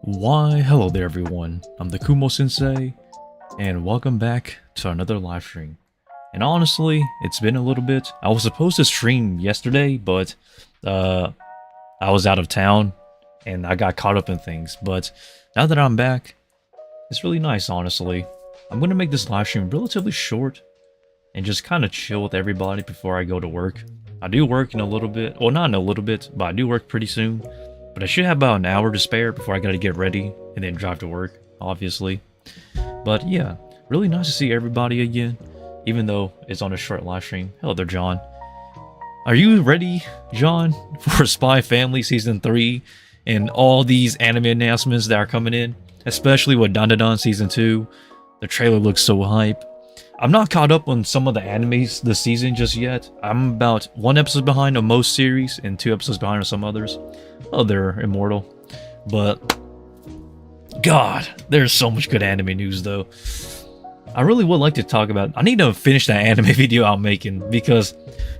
Why, hello there everyone, I'm the Kumo Sensei, and welcome back to another live stream. And honestly, it's been a little bit. I was supposed to stream yesterday, but I was out of town, and I got caught up in things. But now that I'm back, it's really nice, honestly. I'm going to make this live stream relatively short, and just kind of chill with everybody before I go to work. I do work in a little bit, well not in a little bit, but I do work pretty soon. But I should have about an hour to spare before I gotta get ready and then drive to work, obviously. But yeah, really nice to see everybody again, even though it's on a short live stream. Hello there, John. Are you ready, John, for Spy Family Season 3 and all these anime announcements that are coming in? Especially with Dandadan Season 2. The trailer looks so hype. I'm not caught up on some of the animes this season just yet. I'm about 1 episode behind on most series and 2 episodes behind on some others. Oh, they're immortal. But, God, there's so much good anime news though. I really would like to talk about... I need to finish that anime video I'm making because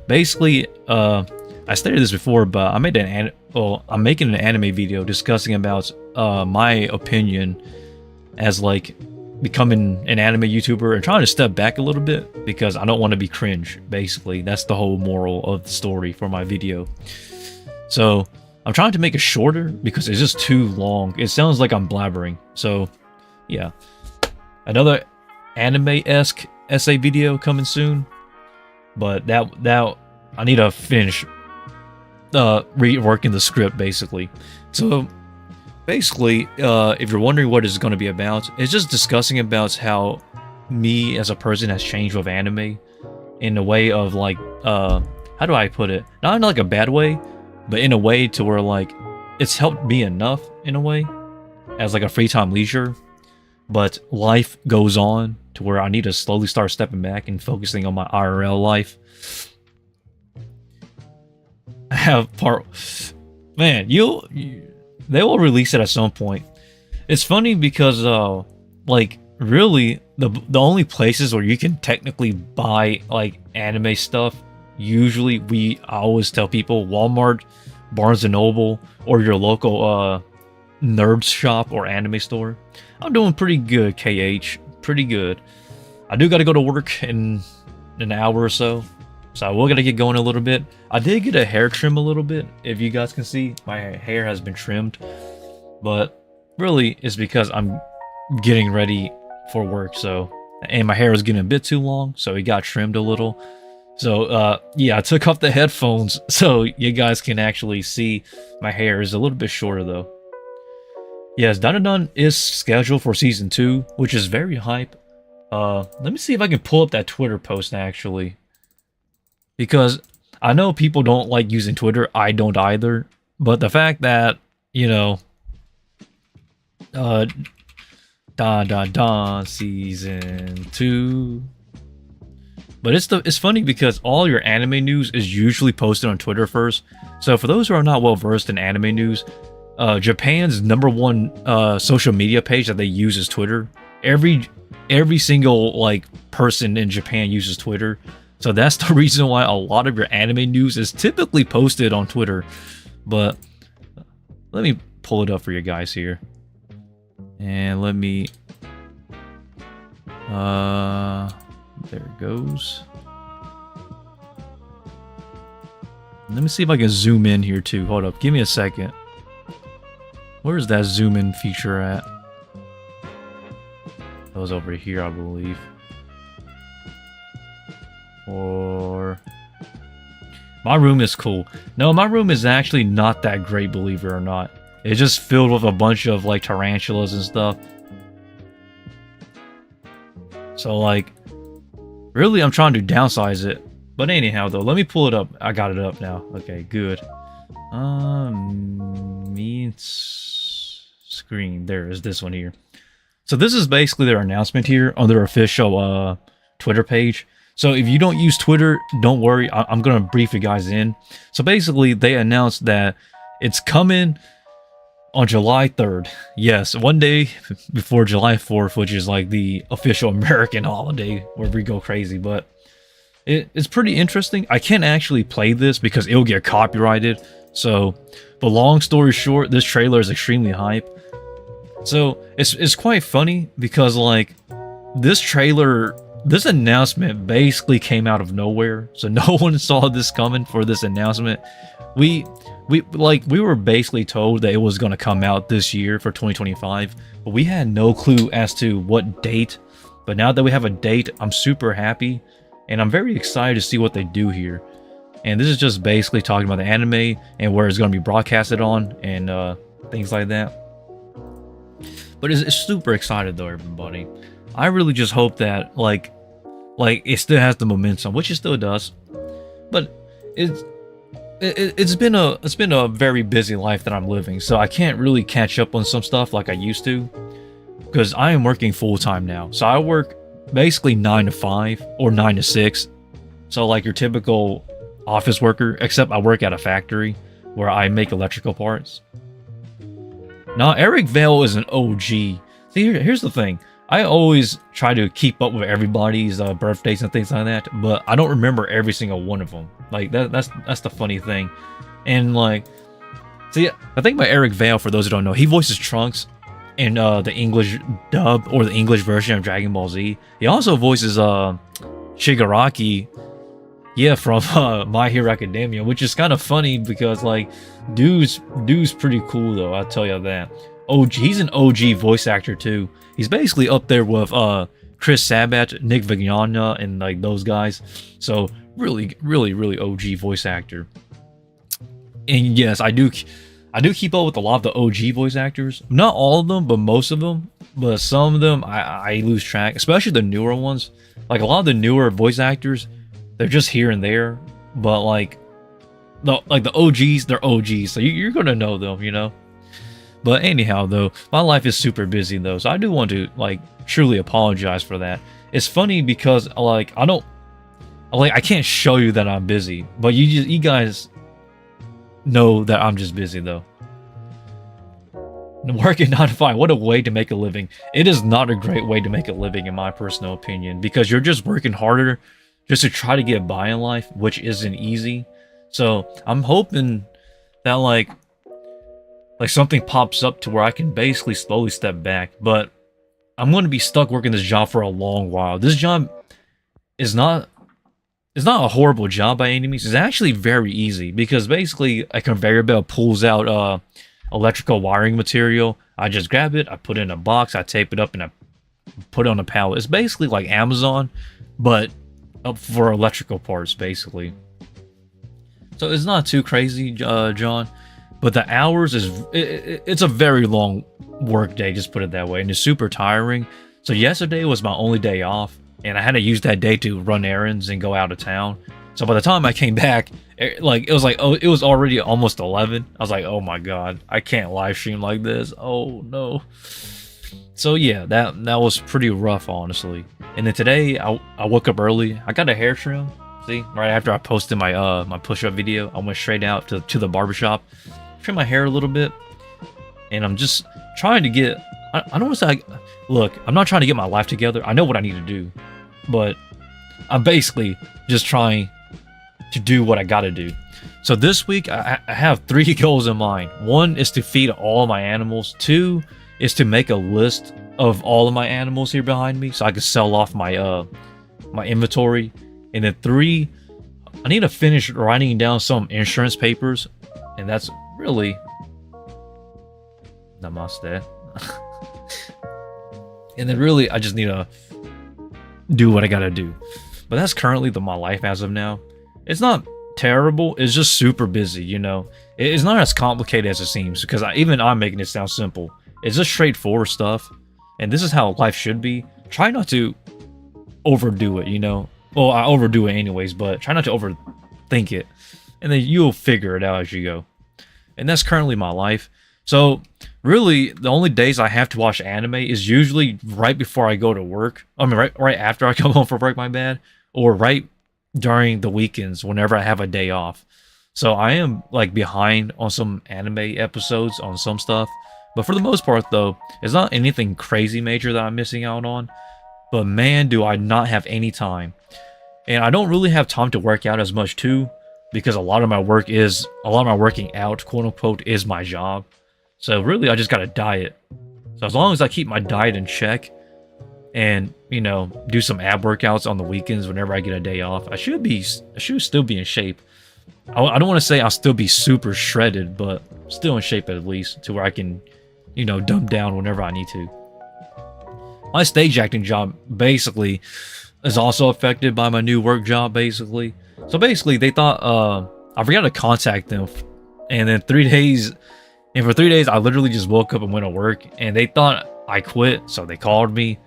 basically, I stated this before, but I made I'm making an anime video discussing about my opinion as like becoming an anime YouTuber and trying to step back a little bit because I don't want to be cringe. Basically, that's the whole moral of the story for my video. So I'm trying to make it shorter because it's just too long. It sounds like I'm blabbering. So yeah, another anime-esque essay video coming soon. But that I need to finish reworking the script basically. So basically, if you're wondering what it's going to be about, it's just discussing about how me as a person has changed with anime in a way of like, how do I put it? Not in like a bad way, but in a way to where like, it's helped me enough in a way as like a free time leisure, but life goes on to where I need to slowly start stepping back and focusing on my IRL life. I have man, they will release it at some point. It's funny because, like, really, the only places where you can technically buy, like, anime stuff, usually I always tell people Walmart, Barnes & Noble, or your local, nerd shop or anime store. I'm doing pretty good, KH. Pretty good. I do gotta go to work in an hour or so. So I will gotta get going a little bit. I did get a hair trim a little bit. If you guys can see, my hair has been trimmed. But really, it's because I'm getting ready for work. So, and my hair was getting a bit too long, so it got trimmed a little. So, yeah, I took off the headphones so you guys can actually see my hair is a little bit shorter though. Yes, Dandadan is scheduled for Season 2, which is very hype. Let me see if I can pull up that Twitter post actually. Because I know people don't like using Twitter, I don't either. But the fact that, you know, Season 2. But it's funny because all your anime news is usually posted on Twitter first. So for those who are not well versed in anime news, Japan's #1 social media page that they use is Twitter. Every single like person in Japan uses Twitter. So that's the reason why a lot of your anime news is typically posted on Twitter. But let me pull it up for you guys here. And let me... there it goes. Let me see if I can zoom in here too. Hold up, give me a second. Where's that zoom in feature at? That was over here, I believe. Or... my room is cool. No, my room is actually not that great, believe it or not. It's just filled with a bunch of like tarantulas and stuff. So like, really I'm trying to downsize it. But anyhow though, let me pull it up. I got it up now. Okay, good. Screen. There is this one here. So this is basically their announcement here on their official Twitter page. So if you don't use Twitter, don't worry. I'm going to brief you guys in. So basically, they announced that it's coming on July 3rd. Yes, one day before July 4th, which is like the official American holiday where we go crazy. But it's pretty interesting. I can't actually play this because it'll get copyrighted. So, but long story short, this trailer is extremely hype. So it's quite funny because like this announcement basically came out of nowhere. So no one saw this coming for this announcement. We we were basically told that it was going to come out this year for 2025, but we had no clue as to what date. But now that we have a date, I'm super happy, and I'm very excited to see what they do here. And this is just basically talking about the anime and where it's going to be broadcasted on and things like that. But it's super excited though, everybody. I really just hope that like it still has the momentum, which it still does. But it's been a very busy life that I'm living, so I can't really catch up on some stuff like I used to, because I am working full time now. So I work basically 9 to 5 or 9 to 6. So like your typical office worker, except I work at a factory where I make electrical parts. Now Eric Vale is an OG. See, here's the thing. I always try to keep up with everybody's birthdays and things like that, but I don't remember every single one of them. Like that's the funny thing. And like, see, I think about Eric Vale, for those who don't know, he voices Trunks in the English dub or the English version of Dragon Ball Z. He also voices Shigaraki, yeah, from My Hero Academia, which is kind of funny because like dude's pretty cool though, I'll tell you that. He's an OG voice actor too. He's basically up there with Chris Sabat, Nick Vignola, and like those guys. So really OG voice actor. And yes, I do keep up with a lot of the OG voice actors. Not all of them, but most of them. But some of them I lose track, especially the newer ones. Like a lot of the newer voice actors, they're just here and there. But like the OGs, they're OGs, so you're gonna know them, you know. But anyhow, though, my life is super busy though, so I do want to like truly apologize for that. It's funny because like I can't show you that I'm busy, but you guys know that I'm just busy though. Working 9 to 5, what a way to make a living. It is not a great way to make a living in my personal opinion, because you're just working harder just to try to get by in life, which isn't easy. So I'm hoping that like something pops up to where I can basically slowly step back, but I'm going to be stuck working this job for a long while. This job is not a horrible job by any means. It's actually very easy because basically a conveyor belt pulls out electrical wiring material. I just grab it, I put it in a box, I tape it up, and I put it on a pallet. It's basically like Amazon, but up for electrical parts, basically. So it's not too crazy, John. But the hours it's a very long work day, just put it that way, and it's super tiring. So yesterday was my only day off, and I had to use that day to run errands and go out of town. So by the time I came back, it was already almost 11. I was like, oh my god, I can't live stream like this. Oh no. So yeah, that was pretty rough, honestly. And then today I woke up early. I got a hair trim. See, right after I posted my my push-up video, I went straight out to the barbershop, trim my hair a little bit, and I'm just trying to get. I don't want to say. Look, I'm not trying to get my life together. I know what I need to do, but I'm basically just trying to do what I gotta do. So this week I have 3 goals in mind. 1 is to feed all my animals. 2 is to make a list of all of my animals here behind me so I can sell off my my inventory. And then 3, I need to finish writing down some insurance papers, and that's really namaste. And then really I just need to do what I gotta do. But that's currently my life as of now. It's not terrible, it's just super busy, you know. It's not as complicated as it seems, because even I'm making it sound simple. It's just straightforward stuff, and this is how life should be. Try not to overdo it, you know. Well, I overdo it anyways, but try not to overthink it, and then you'll figure it out as you go. And that's currently my life. So really, the only days I have to watch anime is usually right before I go to work. I mean, right after I come home from work, my bad, or right during the weekends whenever I have a day off. So I am like behind on some anime episodes on some stuff, but for the most part though, it's not anything crazy major that I'm missing out on. But man, do I not have any time. And I don't really have time to work out as much too, because a lot of my working out, quote unquote, is my job. So really I just gotta diet. So as long as I keep my diet in check and, you know, do some ab workouts on the weekends whenever I get a day off, I should still be in shape. I don't want to say I'll still be super shredded, but still in shape at least, to where I can, you know, dumb down whenever I need to. My stage acting job basically is also affected by my new work job, basically. So basically, they thought I forgot to contact them, and then 3 days, and for 3 days, I literally just woke up and went to work, and they thought I quit, so they called me,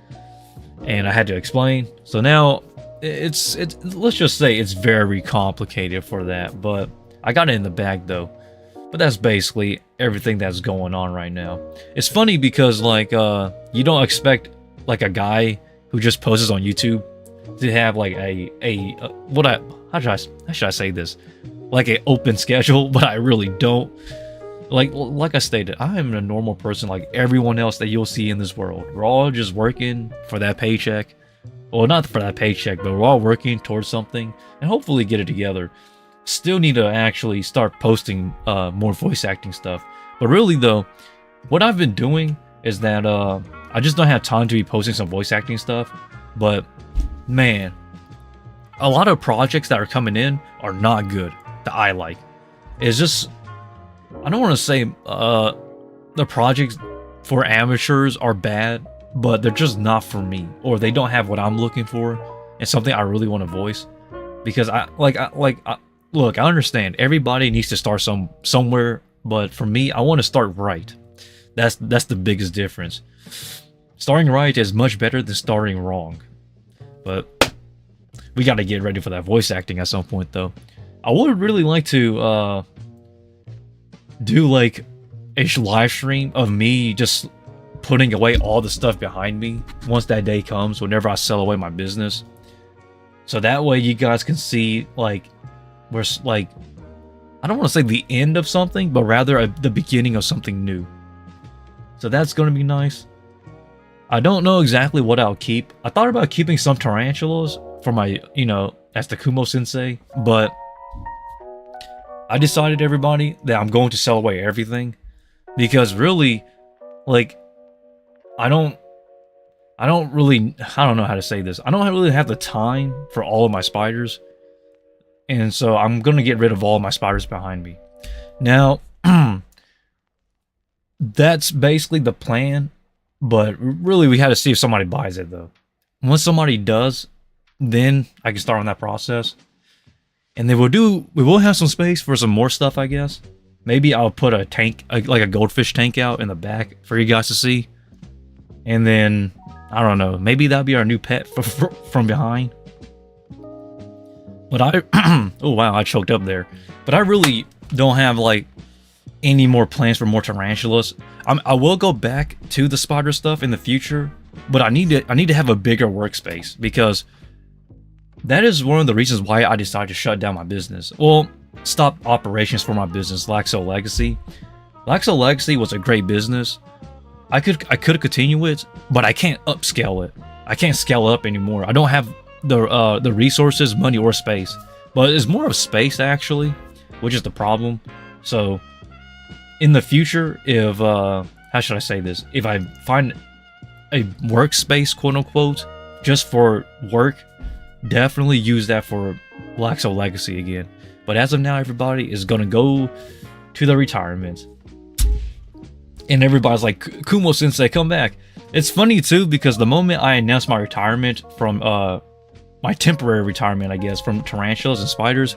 and I had to explain. So now it's let's just say it's very complicated for that, but I got it in the bag though. But that's basically everything that's going on right now. It's funny because like you don't expect like a guy who just posts on YouTube to have like how should I say this, like an open schedule, but I really don't. Like I stated, I am a normal person like everyone else that you'll see in this world. We're all just working for that paycheck. Well, not for that paycheck, but we're all working towards something and hopefully get it together. Still need to actually start posting more voice acting stuff. But really though, what I've been doing is that I just don't have time to be posting some voice acting stuff. But man, a lot of projects that are coming in are not good that I like. It's just, I don't want to say the projects for amateurs are bad, but they're just not for me, or they don't have what I'm looking for and something I really want to voice. Because look, I understand everybody needs to start somewhere, but for me, I want to start right. That's the biggest difference. Starting right is much better than starting wrong. But we got to get ready for that voice acting at some point though. I would really like to do like a live stream of me just putting away all the stuff behind me once that day comes, whenever I sell away my business. So that way you guys can see like, we're like, I don't want to say the end of something, but rather the beginning of something new. So that's going to be nice. I don't know exactly what I'll keep. I thought about keeping some tarantulas for my, you know, as the Kumo Sensei, but I decided, everybody, that I'm going to sell away everything, because really, like, I don't know how to say this. I don't really have the time for all of my spiders. And so I'm going to get rid of all of my spiders behind me. Now, that's basically the plan. But really, we had to see if somebody buys it, though. Once somebody does, then I can start on that process. And then we will have some space for some more stuff, I guess. Maybe I'll put a tank, like a goldfish tank out in the back for you guys to see. And then, I don't know, maybe that'll be our new pet from behind. But oh wow, I choked up there. But I really don't have like any more plans for more tarantulas. I will go back to the spider stuff in the future, but I need to have a bigger workspace, because that is one of the reasons why I decided to shut down my business. Well, stop operations for my business, Laxo Legacy. Laxo Legacy was a great business. I could continue it, but I can't upscale it. I can't scale up anymore. I don't have the resources, money, or space. But it's more of space actually, which is the problem. So in the future, if how should I say this? If I find a workspace, quote unquote, just for work, definitely use that for Laxo Legacy again. But as of now, everybody is gonna go to the retirement. And everybody's like, Kumo Sensei, come back. It's funny too, because the moment I announced my retirement from my temporary retirement, I guess, from tarantulas and spiders,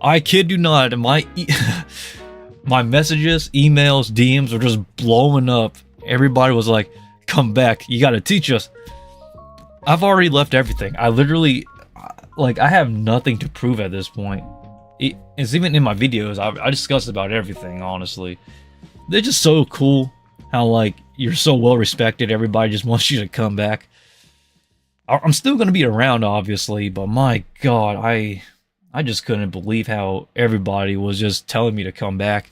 I kid you not, my messages, emails, DMs were just blowing up. Everybody was like, come back, you gotta teach us. I've already left everything. I literally, like, I have nothing to prove at this point. It's even in my videos, I discussed about everything, honestly. They're just so cool how, like, you're so well respected. Everybody just wants you to come back. I'm still going to be around, obviously, but my God, I just couldn't believe how everybody was just telling me to come back.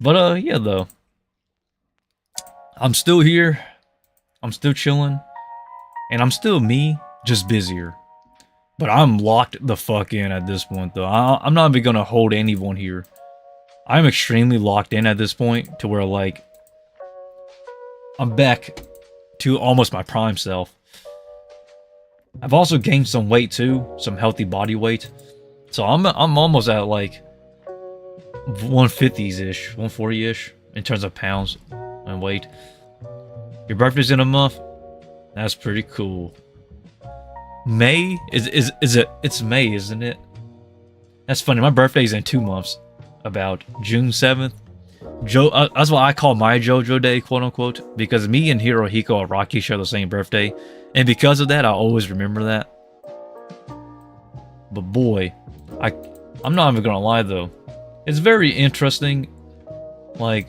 But, yeah, though. I'm still here. I'm still chilling. And I'm still me, just busier. But I'm locked the fuck in at this point, though. I'm not even going to hold anyone here. I'm extremely locked in at this point to where, like, I'm back to almost my prime self. I've also gained some weight too, some healthy body weight. So I'm almost at like 150s ish, 140 ish in terms of pounds and weight. Your birthday's in a month. That's pretty cool. May is it? It's May, isn't it? That's funny. My birthday's in 2 months, about June 7th. That's why I call my JoJo Day, quote unquote, because me and Hirohiko and Rocky share the same birthday, and because of that, I always remember that. But boy, I'm not even gonna lie though, it's very interesting, like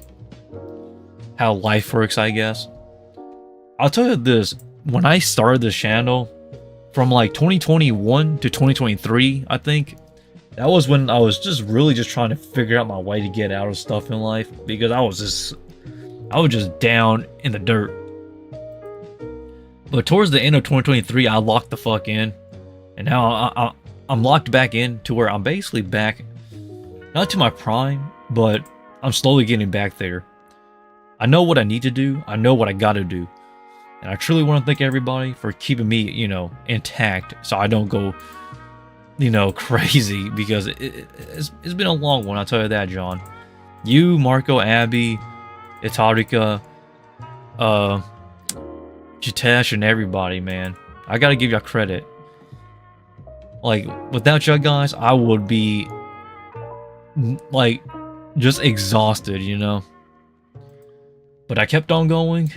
how life works, I guess. I'll tell you this: when I started this channel, from like 2021 to 2023, I think. That was when I was just really just trying to figure out my way to get out of stuff in life, because I was just down in the dirt. But towards the end of 2023, I locked the fuck in, and now I'm locked back in to where I'm basically back, not to my prime, but I'm slowly getting back there. I know what I need to do. I know what I gotta do, and I truly want to thank everybody for keeping me, you know, intact, so I don't go, you know, crazy, because it's been a long one, I'll tell you that, John. You, Marco, Abby, Itarika, Jitesh, and everybody, man. I gotta give y'all credit. Like, without y'all guys, I would be, like, just exhausted, you know? But I kept on going.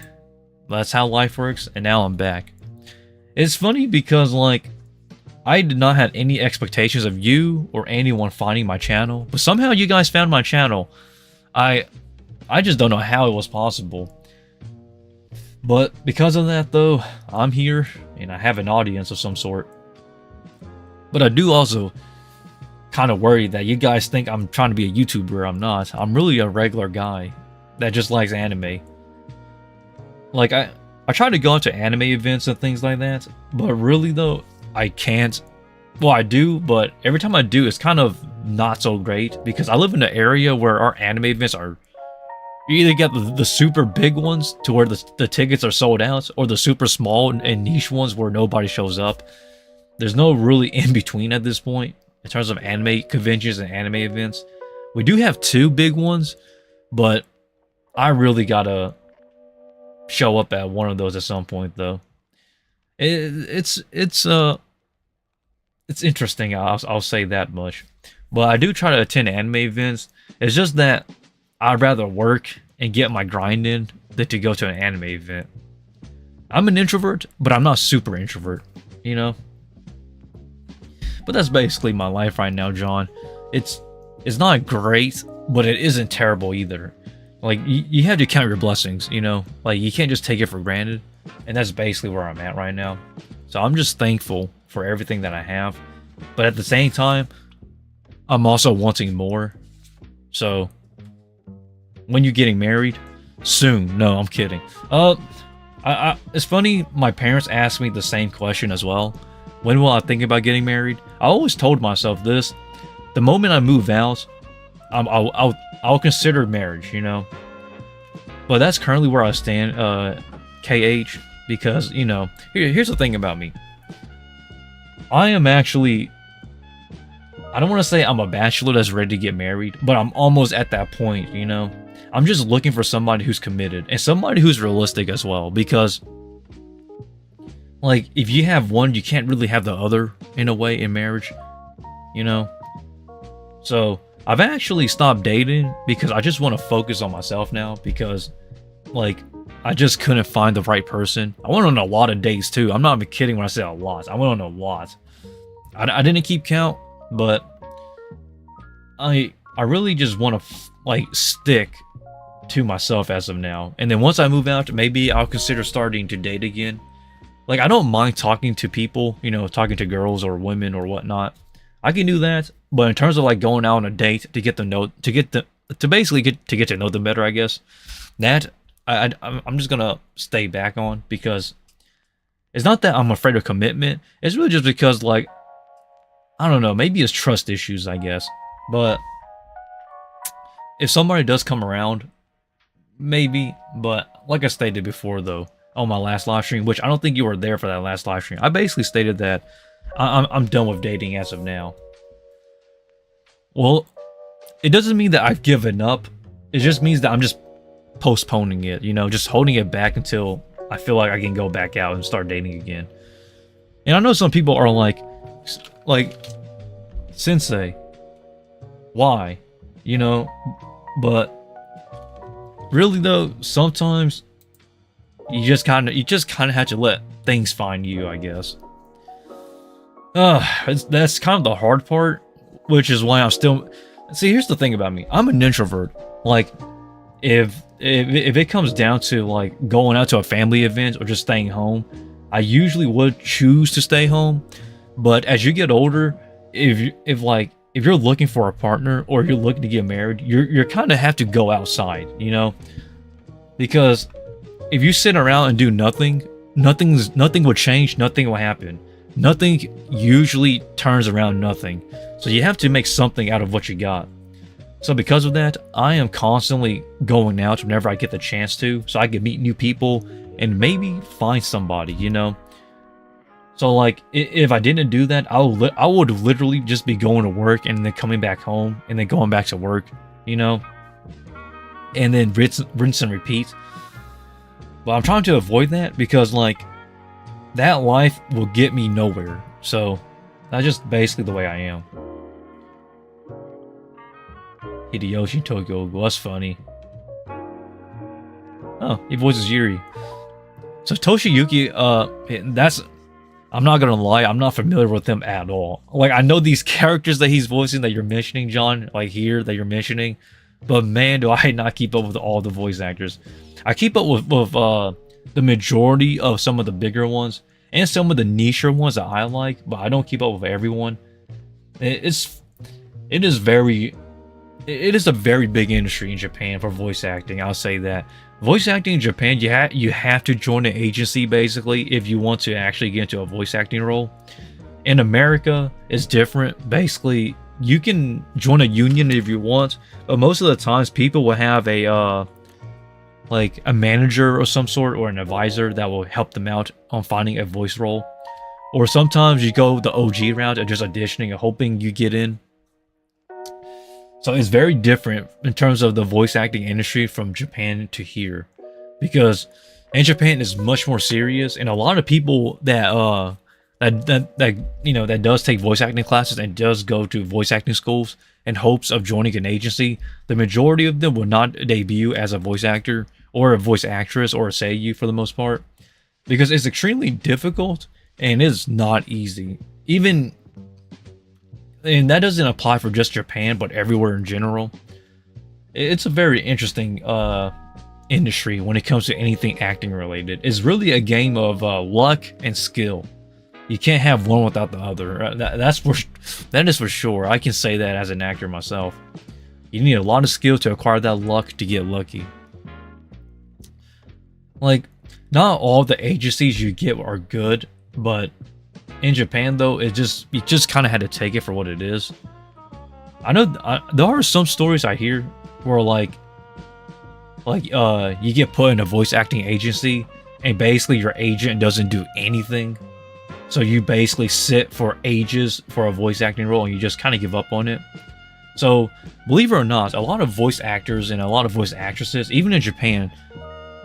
That's how life works, and now I'm back. It's funny because, like, I did not have any expectations of you or anyone finding my channel, but somehow you guys found my channel. I just don't know how it was possible. But because of that though, I'm here and I have an audience of some sort. But I do also kind of worry that you guys think I'm trying to be a YouTuber. I'm not. I'm really a regular guy that just likes anime. Like, I try to go out to anime events and things like that, but really though, I can't. Well, I do, but every time I do, it's kind of not so great, because I live in an area where our anime events are, you either get the super big ones to where the tickets are sold out, or the super small and niche ones where nobody shows up. There's no really in between at this point in terms of anime conventions and anime events. We do have 2 big ones, but I really gotta show up at one of those at some point though. It's interesting, I'll say that much. But I do try to attend anime events. It's just that I'd rather work and get my grind in than to go to an anime event. I'm an introvert, but I'm not super introvert, you know? But that's basically my life right now, John. It's not great, but it isn't terrible either. Like, you have to count your blessings, you know? Like, you can't just take it for granted. And that's basically where I'm at right now. So I'm just thankful for everything that I have, but at the same time, I'm also wanting more. So, when you getting married? Soon. No, I'm kidding. It's funny, my parents asked me the same question as well. When will I think about getting married? I always told myself this: the moment I move out, I'll consider marriage, you know. But that's currently where I stand, KH, because, you know, here's the thing about me. I am actually, I don't want to say I'm a bachelor that's ready to get married, but I'm almost at that point, you know? I'm just looking for somebody who's committed, and somebody who's realistic as well, because, like, if you have one, you can't really have the other, in a way, in marriage, you know? So, I've actually stopped dating, because I just want to focus on myself now, because, like, I just couldn't find the right person. I went on a lot of dates too. I'm not even kidding when I say a lot. I went on a lot. I didn't keep count, but I really just want to like stick to myself as of now. And then once I move out, maybe I'll consider starting to date again. Like, I don't mind talking to people, you know, talking to girls or women or whatnot. I can do that, but in terms of like going out on a date to get to know, to basically get to know them better, I guess, that I'm just gonna stay back on, because it's not that I'm afraid of commitment. It's really just because, like, I don't know, maybe it's trust issues, I guess. But if somebody does come around, maybe, but like I stated before though, on my last live stream, which I don't think you were there for that last live stream, I basically stated that I'm done with dating as of now. Well, it doesn't mean that I've given up. It just means that I'm just postponing it, you know, just holding it back until I feel like I can go back out and start dating again. And I know some people are like, Sensei, why? You know, but really though, sometimes you just kind of have to let things find you, I guess. That's kind of the hard part, which is why I'm still. See, here's the thing about me. I'm an introvert. Like, if it comes down to like going out to a family event or just staying home, I usually would choose to stay home. But as you get older, if you're looking for a partner or you're looking to get married, you're kind of have to go outside, you know, because if you sit around and do nothing, nothing will change, nothing will happen. Nothing usually turns around nothing. So you have to make something out of what you got. So because of that, I am constantly going out whenever I get the chance to, so I can meet new people and maybe find somebody, you know. So like, if I didn't do that, I would literally just be going to work and then coming back home and then going back to work, you know, and then rinse and repeat. But I'm trying to avoid that because like, that life will get me nowhere. So that's just basically the way I am. Hideyoshi Tokyo, that's funny. Oh, he voices Yuri. So Toshiyuki, I'm not gonna lie, I'm not familiar with him at all. Like, I know these characters that he's voicing that you're mentioning, John, like here that you're mentioning, but man, do I not keep up with all the voice actors. I keep up with the majority of some of the bigger ones and some of the nicher ones that I like, but I don't keep up with everyone. It is a very big industry in Japan for voice acting. I'll say that. Voice acting in Japan, you have to join an agency basically if you want to actually get into a voice acting role. In America, it's different. Basically, you can join a union if you want, but most of the times people will have a like a manager or some sort or an advisor that will help them out on finding a voice role. Or sometimes you go the OG route and just auditioning and hoping you get in. So it's very different in terms of the voice acting industry from Japan to here, because in Japan it's much more serious, and a lot of people that you know that does take voice acting classes and does go to voice acting schools in hopes of joining an agency, the majority of them will not debut as a voice actor or a voice actress or a seiyuu for the most part, because it's extremely difficult and it's not easy. Even, and that doesn't apply for just Japan, but everywhere in general. It's a very interesting industry when it comes to anything acting related. It's really a game of luck and skill. You can't have one without the other. That is for sure. I can say that as an actor myself. You need a lot of skill to acquire that luck to get lucky. Like, not all the agencies you get are good, but in Japan though, you just kind of had to take it for what it is. I know there are some stories I hear where like you get put in a voice acting agency and basically your agent doesn't do anything. So you basically sit for ages for a voice acting role and you just kind of give up on it. So believe it or not, a lot of voice actors and a lot of voice actresses, even in Japan,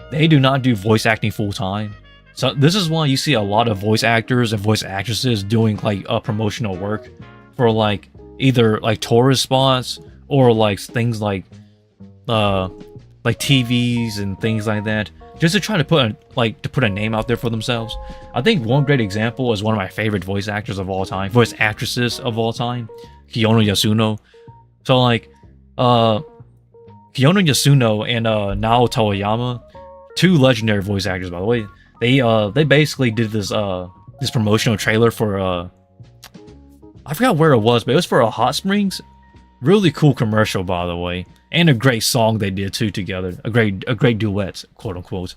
they do not do voice acting full time. So this is why you see a lot of voice actors and voice actresses doing like promotional work for like either like tourist spots or like things like TVs and things like that, just to try to put a name out there for themselves. I think one great example is one of my favorite voice actors of all time, voice actresses of all time, Kiyono Yasuno. So like Kiyono Yasuno and Nao Toyama, two legendary voice actors by the way. They basically did this promotional trailer for I forgot where it was, but it was for a hot springs. Really cool commercial by the way, and a great song they did too together. A great duet, quote unquote.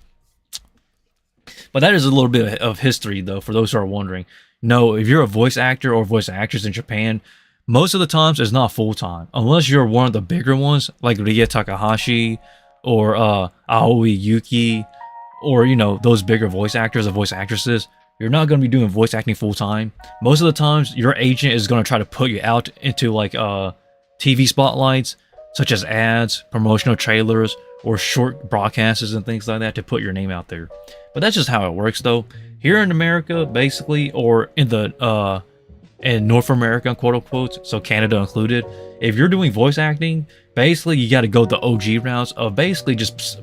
But that is a little bit of history though, for those who are wondering. No, if you're a voice actor or voice actress in Japan, most of the times it's not full time, unless you're one of the bigger ones like Rie Takahashi or Aoi Yuki, or you know, those bigger voice actors or voice actresses, you're not going to be doing voice acting full time. Most of the times, your agent is going to try to put you out into like TV spotlights, such as ads, promotional trailers, or short broadcasts and things like that to put your name out there. But that's just how it works, though. Here in America, basically, or in the in North America, quote unquote, so Canada included, if you're doing voice acting, basically you got to go the OG routes of basically just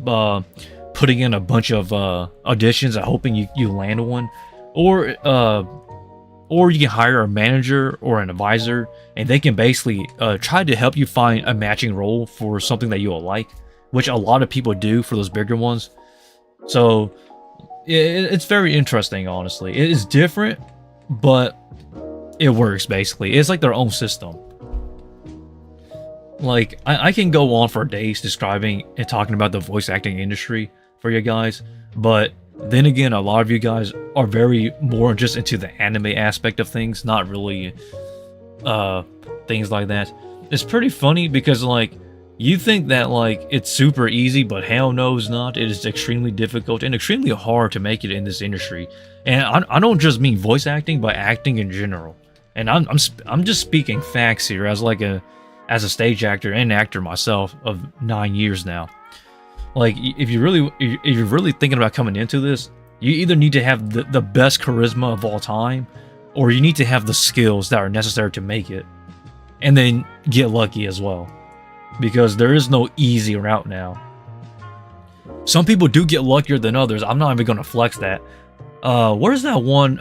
putting in a bunch of auditions and hoping you land one, or you can hire a manager or an advisor, and they can basically try to help you find a matching role for something that you'll like, which a lot of people do for those bigger ones. So it's very interesting, honestly. It is different, but it works, basically. It's like their own system. Like, I can go on for days describing and talking about the voice acting industry for you guys, but then again, a lot of you guys are very more just into the anime aspect of things, not really things like that. It's pretty funny because, like, you think that, like, it's super easy, but hell no, it's not. It is extremely difficult and extremely hard to make it in this industry. And I don't just mean voice acting, but acting in general. And I'm just speaking facts here as a stage actor and actor myself of 9 years now. Like, if you're really thinking about coming into this, you either need to have the best charisma of all time, or you need to have the skills that are necessary to make it, and then get lucky as well. Because there is no easy route now. Some people do get luckier than others. I'm not even going to flex that. Where's that one?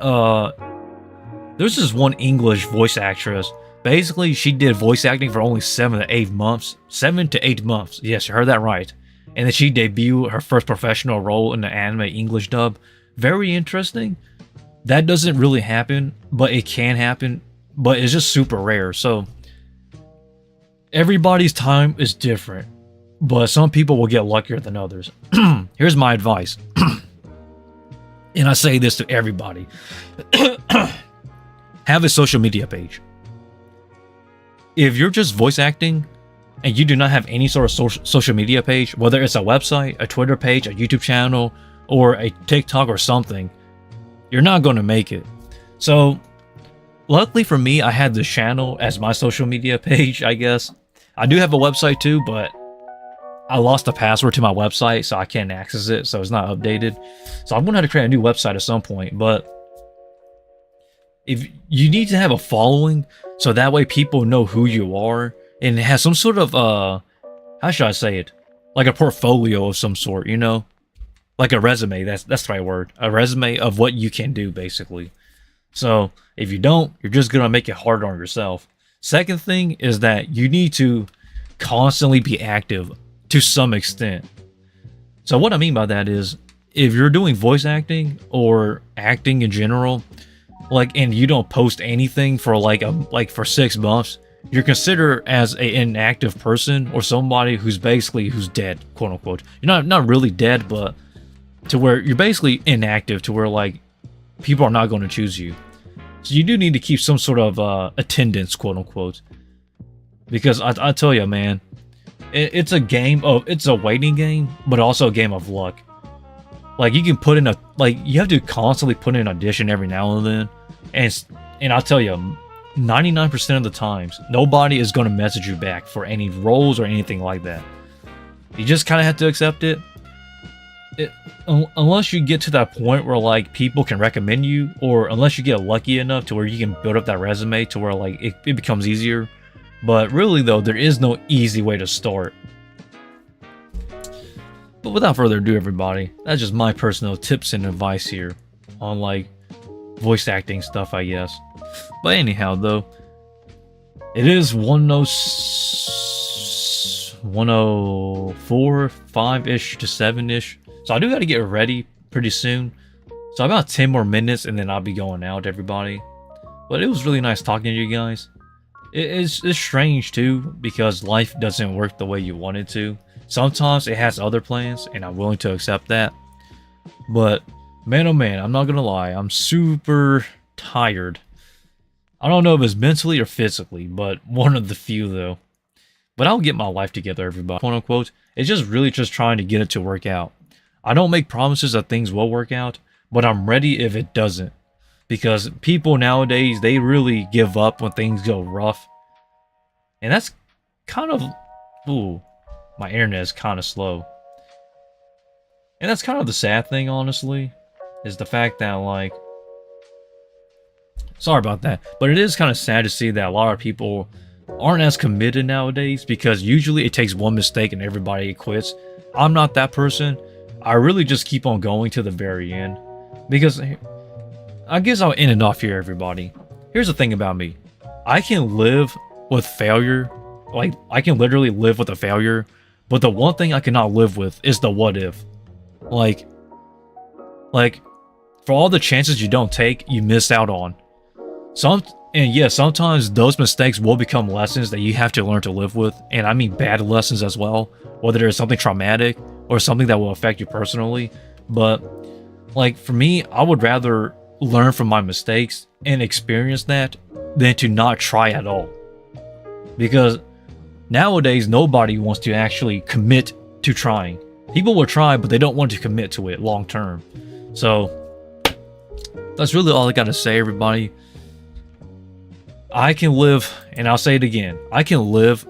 There's this one English voice actress. Basically, she did voice acting for only 7 to 8 months. 7 to 8 months. Yes, you heard that right. And then she debuted her first professional role in the anime English dub. Very interesting. That doesn't really happen, but it can happen. But it's just super rare. So everybody's time is different, but some people will get luckier than others. Here's my advice. And I say this to everybody. Have a social media page. If you're just voice acting and you do not have any sort of social media page, whether it's a website, a Twitter page, a YouTube channel, or a TikTok or something, you're not going to make it. So luckily for me, I had this channel as my social media page, I guess. I do have a website too, but I lost the password to my website, so I can't access it, so it's not updated. So I'm going to have to create a new website at some point, but if you need to have a following, so that way people know who you are, and it has some sort of, how should I say it? Like a portfolio of some sort, you know? Like a resume, that's the right word. A resume of what you can do, basically. So if you don't, you're just going to make it harder on yourself. Second thing is that you need to constantly be active to some extent. So what I mean by that is, if you're doing voice acting or acting in general, like, and you don't post anything for like for 6 months, you're considered as an inactive person, or somebody who's dead, quote unquote. You're not really dead, but to where you're basically inactive, to where like people are not going to choose you. So you do need to keep some sort of attendance, quote unquote, because I tell you, man, it's a waiting game, but also a game of luck. Like, you can put in you have to constantly put in an audition every now and then, and I'll tell you, 99% of the times, nobody is going to message you back for any roles or anything like that. You just kind of have to accept it. Unless you get to that point where like people can recommend you, or unless you get lucky enough to where you can build up that resume to where like it becomes easier. But really though, there is no easy way to start. But without further ado, everybody, that's just my personal tips and advice here on like voice acting stuff, I guess. But anyhow though, it is 104, 5-ish to 7-ish. So I do got to get ready pretty soon. So about 10 more minutes and then I'll be going out, everybody. But it was really nice talking to you guys. It's strange too, because life doesn't work the way you want it to. Sometimes it has other plans, and I'm willing to accept that. But man, oh man, I'm not gonna lie, I'm super tired. I don't know if it's mentally or physically, but one of the few though. But I'll get my life together, everybody. Quote unquote. It's just really just trying to get it to work out. I don't make promises that things will work out, but I'm ready if it doesn't. Because people nowadays, they really give up when things go rough. And that's kind of... Ooh, my internet is kind of slow. And that's kind of the sad thing, honestly. Is the fact that, like... Sorry about that. But it is kind of sad to see that a lot of people aren't as committed nowadays. Because usually it takes one mistake and everybody quits. I'm not that person. I really just keep on going to the very end. Because... I guess I'll end it off here, everybody. Here's the thing about me. I can live with failure. Like, I can literally live with a failure. But the one thing I cannot live with is the what if. Like, for all the chances you don't take, you miss out on. And yeah, sometimes those mistakes will become lessons that you have to learn to live with. And I mean bad lessons as well. Whether it's something traumatic or something that will affect you personally. But, like, for me, I would rather learn from my mistakes and experience that than to not try at all. Because nowadays nobody wants to actually commit to trying. People will try, but they don't want to commit to it long term. So that's really all I gotta say, everybody. I can live, and I'll say it again, I can live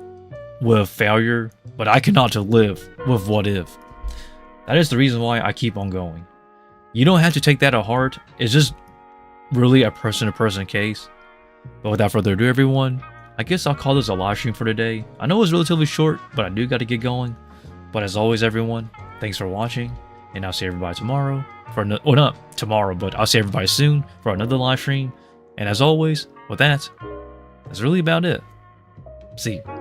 with failure, but I cannot live with what if. That is the reason why I keep on going. You don't have to take that to heart. It's just really a person-to-person case. But without further ado, everyone, I guess I'll call this a live stream for today. I know it was relatively short, but I do got to get going. But as always, everyone, thanks for watching, and I'll see everybody tomorrow for another. Well, not tomorrow, but I'll see everybody soon for another live stream. And as always, with that, that's really about it. See you.